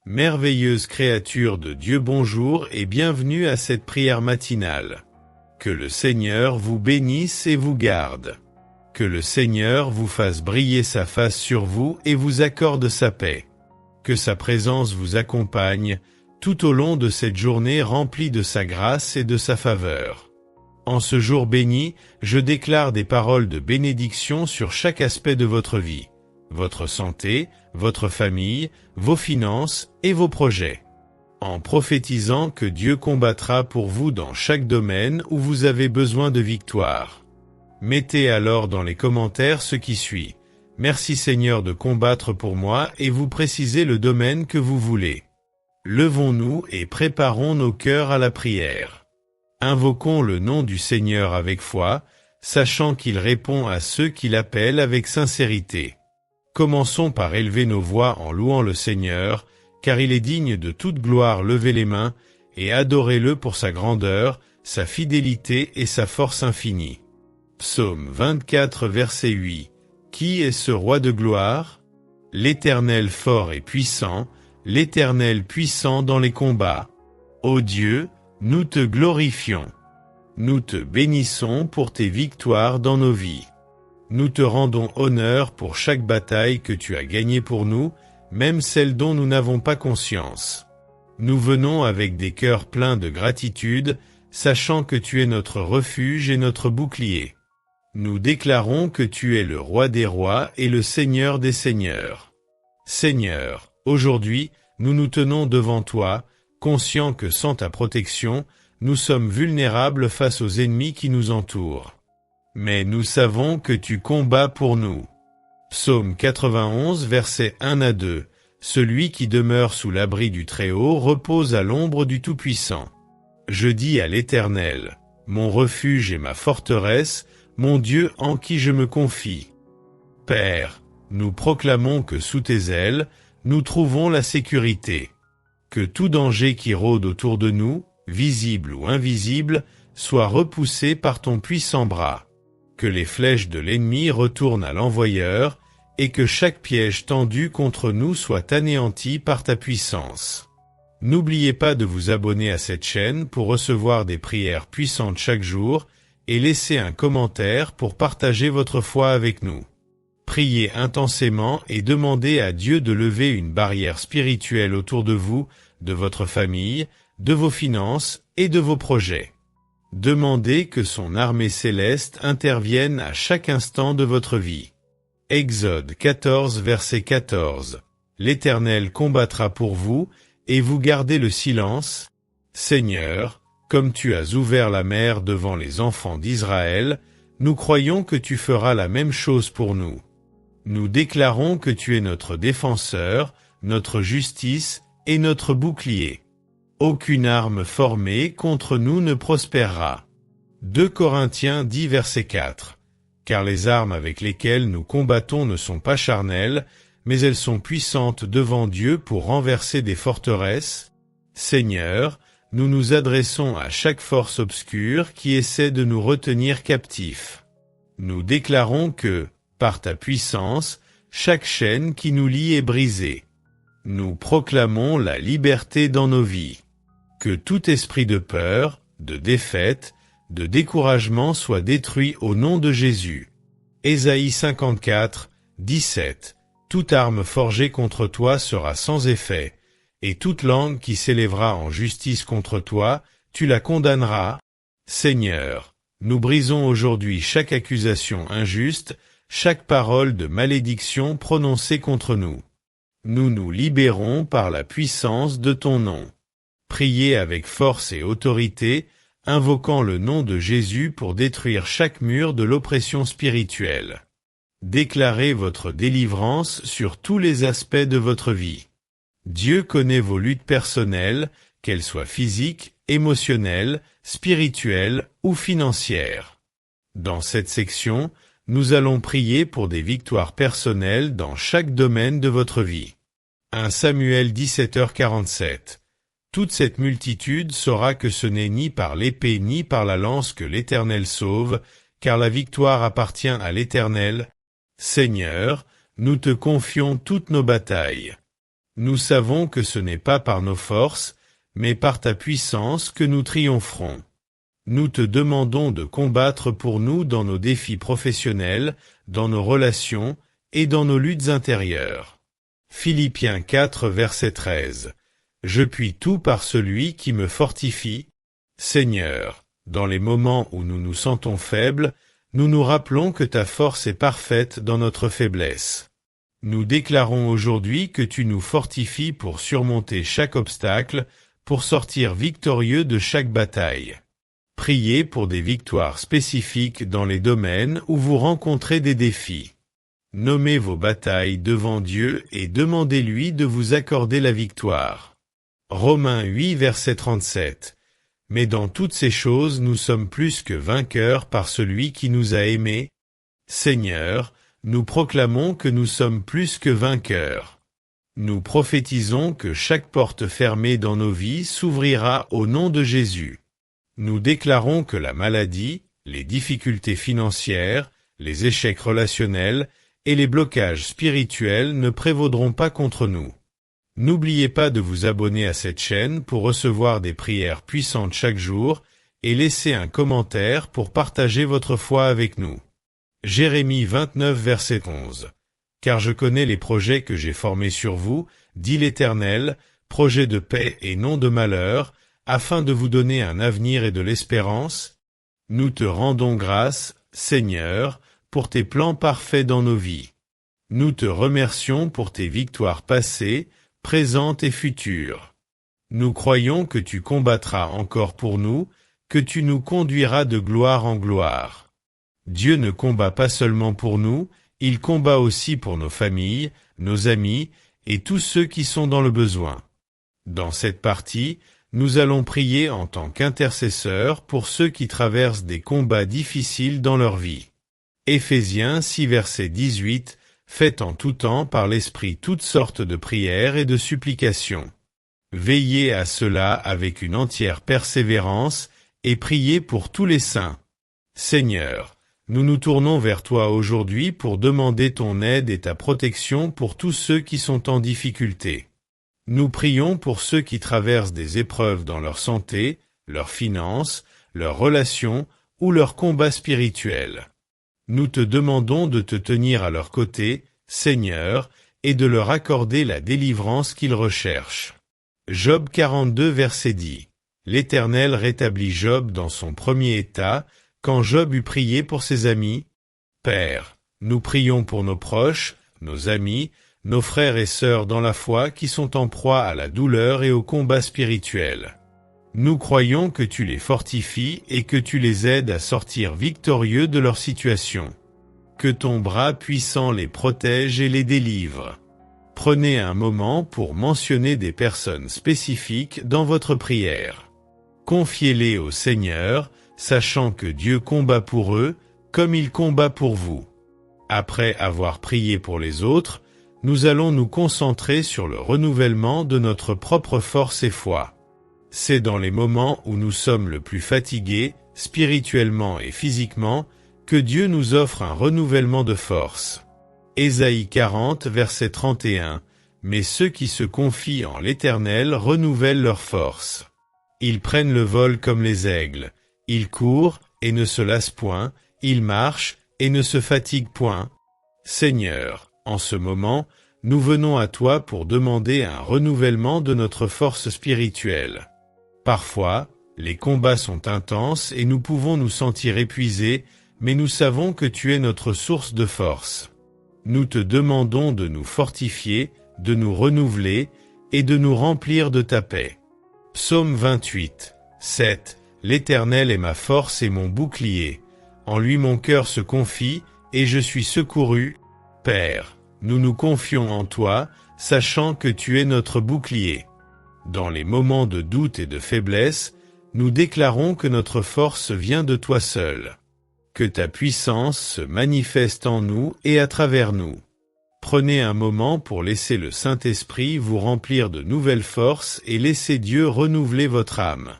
Merveilleuse créature de Dieu, bonjour et bienvenue à cette prière matinale. Que le Seigneur vous bénisse et vous garde. Que le Seigneur vous fasse briller sa face sur vous et vous accorde sa paix. Que sa présence vous accompagne tout au long de cette journée remplie de sa grâce et de sa faveur. En ce jour béni, je déclare des paroles de bénédiction sur chaque aspect de votre vie. Votre santé, votre famille, vos finances et vos projets. En prophétisant que Dieu combattra pour vous dans chaque domaine où vous avez besoin de victoire. Mettez alors dans les commentaires ce qui suit. Merci Seigneur de combattre pour moi et vous précisez le domaine que vous voulez. Levons-nous et préparons nos cœurs à la prière. Invoquons le nom du Seigneur avec foi, sachant qu'il répond à ceux qui l'appellent avec sincérité. Commençons par élever nos voix en louant le Seigneur, car il est digne de toute gloire. Levez les mains et adorez-le pour sa grandeur, sa fidélité et sa force infinie. Psaume 24 verset 8. Qui est ce roi de gloire? L'Éternel fort et puissant, l'Éternel puissant dans les combats. Ô Dieu, nous te glorifions. Nous te bénissons pour tes victoires dans nos vies. Nous te rendons honneur pour chaque bataille que tu as gagnée pour nous, même celles dont nous n'avons pas conscience. Nous venons avec des cœurs pleins de gratitude, sachant que tu es notre refuge et notre bouclier. Nous déclarons que tu es le roi des rois et le Seigneur des seigneurs. Seigneur, aujourd'hui, nous nous tenons devant toi, conscients que sans ta protection, nous sommes vulnérables face aux ennemis qui nous entourent. Mais nous savons que tu combats pour nous. Psaume 91 versets 1 à 2. Celui qui demeure sous l'abri du Très-Haut repose à l'ombre du Tout-Puissant. Je dis à l'Éternel, mon refuge et ma forteresse, mon Dieu en qui je me confie. Père, nous proclamons que sous tes ailes, nous trouvons la sécurité. Que tout danger qui rôde autour de nous, visible ou invisible, soit repoussé par ton puissant bras. Que les flèches de l'ennemi retournent à l'envoyeur, et que chaque piège tendu contre nous soit anéanti par ta puissance. N'oubliez pas de vous abonner à cette chaîne pour recevoir des prières puissantes chaque jour, et laissez un commentaire pour partager votre foi avec nous. Priez intensément et demandez à Dieu de lever une barrière spirituelle autour de vous, de votre famille, de vos finances et de vos projets. Demandez que son armée céleste intervienne à chaque instant de votre vie. Exode 14 verset 14. L'Éternel combattra pour vous, et vous gardez le silence. Seigneur, comme tu as ouvert la mer devant les enfants d'Israël, nous croyons que tu feras la même chose pour nous. Nous déclarons que tu es notre défenseur, notre justice et notre bouclier. Aucune arme formée contre nous ne prospérera. 2 Corinthiens 10 verset 4. Car les armes avec lesquelles nous combattons ne sont pas charnelles, mais elles sont puissantes devant Dieu pour renverser des forteresses. Seigneur, nous nous adressons à chaque force obscure qui essaie de nous retenir captifs. Nous déclarons que, par ta puissance, chaque chaîne qui nous lie est brisée. Nous proclamons la liberté dans nos vies. Que tout esprit de peur, de défaite, de découragement soit détruit au nom de Jésus. Ésaïe 54, 17. Toute arme forgée contre toi sera sans effet, et toute langue qui s'élèvera en justice contre toi, tu la condamneras. Seigneur, nous brisons aujourd'hui chaque accusation injuste, chaque parole de malédiction prononcée contre nous. Nous nous libérons par la puissance de ton nom. Priez avec force et autorité, invoquant le nom de Jésus pour détruire chaque mur de l'oppression spirituelle. Déclarez votre délivrance sur tous les aspects de votre vie. Dieu connaît vos luttes personnelles, qu'elles soient physiques, émotionnelles, spirituelles ou financières. Dans cette section, nous allons prier pour des victoires personnelles dans chaque domaine de votre vie. 1 Samuel 17h47. Toute cette multitude saura que ce n'est ni par l'épée ni par la lance que l'Éternel sauve, car la victoire appartient à l'Éternel. Seigneur, nous te confions toutes nos batailles. Nous savons que ce n'est pas par nos forces, mais par ta puissance que nous triompherons. Nous te demandons de combattre pour nous dans nos défis professionnels, dans nos relations et dans nos luttes intérieures. Philippiens 4 verset 13. Je puis tout par celui qui me fortifie. Seigneur, dans les moments où nous nous sentons faibles, nous nous rappelons que ta force est parfaite dans notre faiblesse. Nous déclarons aujourd'hui que tu nous fortifies pour surmonter chaque obstacle, pour sortir victorieux de chaque bataille. Priez pour des victoires spécifiques dans les domaines où vous rencontrez des défis. Nommez vos batailles devant Dieu et demandez-lui de vous accorder la victoire. Romains 8 verset 37. Mais dans toutes ces choses nous sommes plus que vainqueurs par celui qui nous a aimés. Seigneur, nous proclamons que nous sommes plus que vainqueurs. Nous prophétisons que chaque porte fermée dans nos vies s'ouvrira au nom de Jésus. Nous déclarons que la maladie, les difficultés financières, les échecs relationnels et les blocages spirituels ne prévaudront pas contre nous. N'oubliez pas de vous abonner à cette chaîne pour recevoir des prières puissantes chaque jour et laisser un commentaire pour partager votre foi avec nous. Jérémie 29 verset 11. Car je connais les projets que j'ai formés sur vous, dit l'Éternel, projets de paix et non de malheur, afin de vous donner un avenir et de l'espérance. Nous te rendons grâce, Seigneur, pour tes plans parfaits dans nos vies. Nous te remercions pour tes victoires passées, présentes et futures. Nous croyons que tu combattras encore pour nous, que tu nous conduiras de gloire en gloire. Dieu ne combat pas seulement pour nous, il combat aussi pour nos familles, nos amis et tous ceux qui sont dans le besoin. Dans cette partie, nous allons prier en tant qu'intercesseurs pour ceux qui traversent des combats difficiles dans leur vie. Éphésiens 6 verset 18. Faites en tout temps par l'Esprit toutes sortes de prières et de supplications. Veillez à cela avec une entière persévérance et priez pour tous les saints. Seigneur, nous nous tournons vers toi aujourd'hui pour demander ton aide et ta protection pour tous ceux qui sont en difficulté. Nous prions pour ceux qui traversent des épreuves dans leur santé, leurs finances, leurs relations ou leurs combats spirituels. Nous te demandons de te tenir à leur côté, Seigneur, et de leur accorder la délivrance qu'ils recherchent. Job 42 verset 10. L'Éternel rétablit Job dans son premier état, quand Job eut prié pour ses amis. Père, nous prions pour nos proches, nos amis, nos frères et sœurs dans la foi qui sont en proie à la douleur et au combat spirituel. Nous croyons que tu les fortifies et que tu les aides à sortir victorieux de leur situation. Que ton bras puissant les protège et les délivre. Prenez un moment pour mentionner des personnes spécifiques dans votre prière. Confiez-les au Seigneur, sachant que Dieu combat pour eux, comme il combat pour vous. Après avoir prié pour les autres, nous allons nous concentrer sur le renouvellement de notre propre force et foi. C'est dans les moments où nous sommes le plus fatigués, spirituellement et physiquement, que Dieu nous offre un renouvellement de force. Ésaïe 40, verset 31. Mais ceux qui se confient en l'Éternel renouvellent leur force. Ils prennent le vol comme les aigles. Ils courent et ne se lassent point. Ils marchent et ne se fatiguent point. Seigneur, en ce moment, nous venons à toi pour demander un renouvellement de notre force spirituelle. Parfois, les combats sont intenses et nous pouvons nous sentir épuisés, mais nous savons que tu es notre source de force. Nous te demandons de nous fortifier, de nous renouveler et de nous remplir de ta paix. Psaume 28, 7. L'Éternel est ma force et mon bouclier. En lui mon cœur se confie et je suis secouru. Père, nous nous confions en toi, sachant que tu es notre bouclier. Dans les moments de doute et de faiblesse, nous déclarons que notre force vient de toi seul. Que ta puissance se manifeste en nous et à travers nous. Prenez un moment pour laisser le Saint-Esprit vous remplir de nouvelles forces et laisser Dieu renouveler votre âme.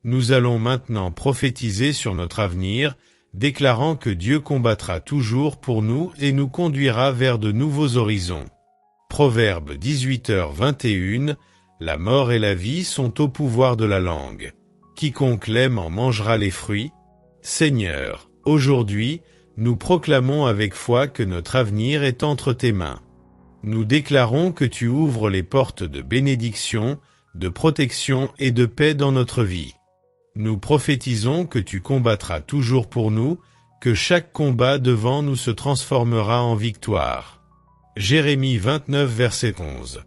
Nous allons maintenant prophétiser sur notre avenir, déclarant que Dieu combattra toujours pour nous et nous conduira vers de nouveaux horizons. Proverbe 18h21, la mort et la vie sont au pouvoir de la langue. Quiconque l'aime en mangera les fruits. Seigneur, aujourd'hui, nous proclamons avec foi que notre avenir est entre tes mains. Nous déclarons que tu ouvres les portes de bénédiction, de protection et de paix dans notre vie. Nous prophétisons que tu combattras toujours pour nous, que chaque combat devant nous se transformera en victoire. Jérémie 29 verset 11.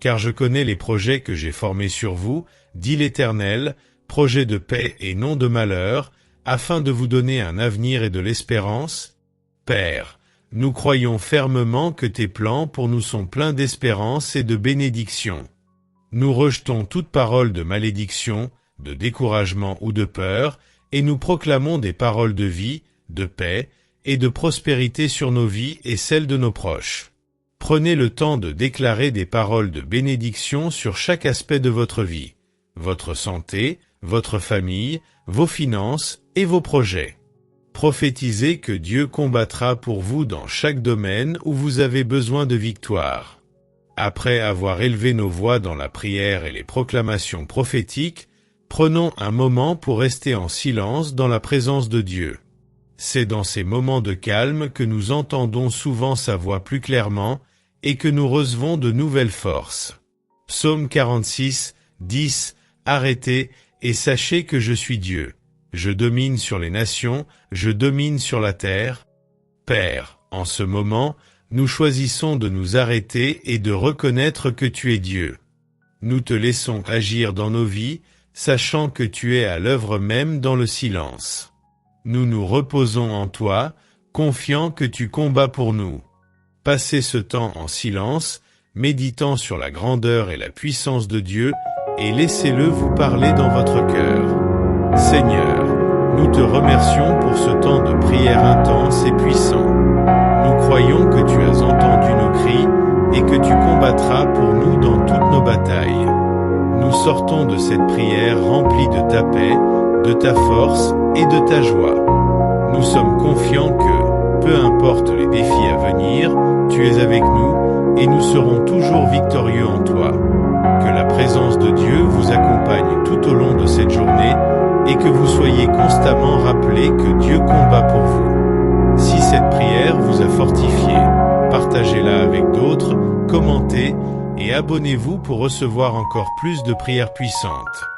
Car je connais les projets que j'ai formés sur vous, dit l'Éternel, projets de paix et non de malheur, afin de vous donner un avenir et de l'espérance. Père, nous croyons fermement que tes plans pour nous sont pleins d'espérance et de bénédiction. Nous rejetons toute parole de malédiction, de découragement ou de peur, et nous proclamons des paroles de vie, de paix et de prospérité sur nos vies et celles de nos proches. Prenez le temps de déclarer des paroles de bénédiction sur chaque aspect de votre vie, votre santé, votre famille, vos finances et vos projets. Prophétisez que Dieu combattra pour vous dans chaque domaine où vous avez besoin de victoire. Après avoir élevé nos voix dans la prière et les proclamations prophétiques, prenons un moment pour rester en silence dans la présence de Dieu. C'est dans ces moments de calme que nous entendons souvent sa voix plus clairement et que nous recevons de nouvelles forces. Psaume 46, 10. Arrêtez et sachez que je suis Dieu. Je domine sur les nations, je domine sur la terre. Père, en ce moment, nous choisissons de nous arrêter et de reconnaître que tu es Dieu. Nous te laissons agir dans nos vies, sachant que tu es à l'œuvre même dans le silence. Nous nous reposons en toi, confiant que tu combats pour nous. Passez ce temps en silence, méditant sur la grandeur et la puissance de Dieu, et laissez-le vous parler dans votre cœur. Seigneur, nous te remercions pour ce temps de prière intense et puissant. Nous croyons que tu as entendu nos cris et que tu combattras pour nous dans toutes nos batailles. Nous sortons de cette prière remplie de ta paix, de ta force et de ta joie. Nous sommes confiants que, peu importe les défis à venir, tu es avec nous et nous serons toujours victorieux en toi. Que la présence de Dieu vous accompagne tout au long de cette journée et que vous soyez constamment rappelés que Dieu combat pour vous. Si cette prière vous a fortifié, partagez-la avec d'autres, commentez et abonnez-vous pour recevoir encore plus de prières puissantes.